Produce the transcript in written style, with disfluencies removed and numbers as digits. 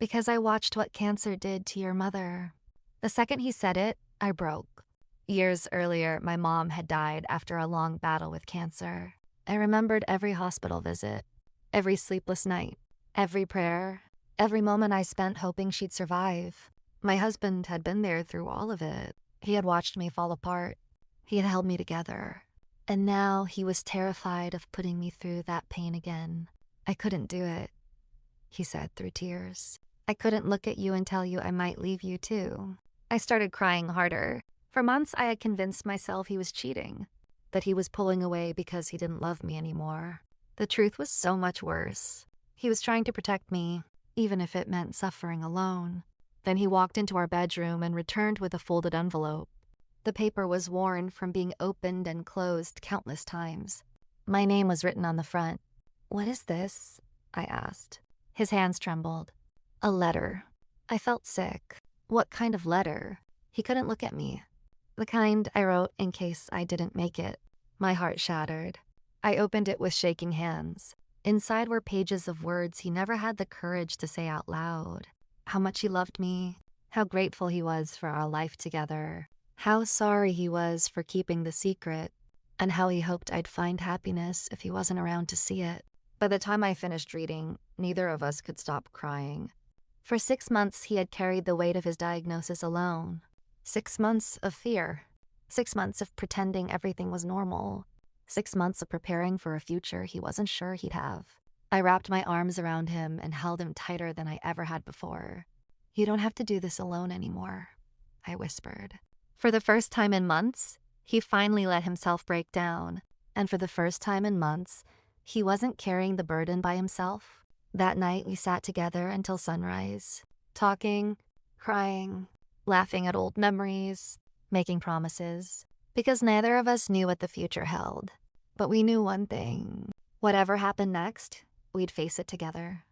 Because I watched what cancer did to your mother. The second he said it, I broke. Years earlier, my mom had died after a long battle with cancer. I remembered every hospital visit, every sleepless night, every prayer, every moment I spent hoping she'd survive. My husband had been there through all of it. He had watched me fall apart. He had held me together. And now he was terrified of putting me through that pain again. I couldn't do it, he said through tears. I couldn't look at you and tell you I might leave you too. I started crying harder. For months, I had convinced myself he was cheating, that he was pulling away because he didn't love me anymore. The truth was so much worse. He was trying to protect me, even if it meant suffering alone. Then he walked into our bedroom and returned with a folded envelope. The paper was worn from being opened and closed countless times. My name was written on the front. "What is this?" I asked. His hands trembled. "A letter." I felt sick. What kind of letter? He couldn't look at me. The kind I wrote in case I didn't make it. My heart shattered. I opened it with shaking hands. Inside were pages of words he never had the courage to say out loud. How much he loved me, how grateful he was for our life together, how sorry he was for keeping the secret, and how he hoped I'd find happiness if he wasn't around to see it. By the time I finished reading, neither of us could stop crying. For 6 months, he had carried the weight of his diagnosis alone. 6 months of fear. 6 months of pretending everything was normal. 6 months of preparing for a future he wasn't sure he'd have. I wrapped my arms around him and held him tighter than I ever had before. "You don't have to do this alone anymore," I whispered. For the first time in months, he finally let himself break down. And for the first time in months, he wasn't carrying the burden by himself. That night, we sat together until sunrise, talking, crying, laughing at old memories, making promises, because neither of us knew what the future held. But we knew one thing. Whatever happened next, we'd face it together.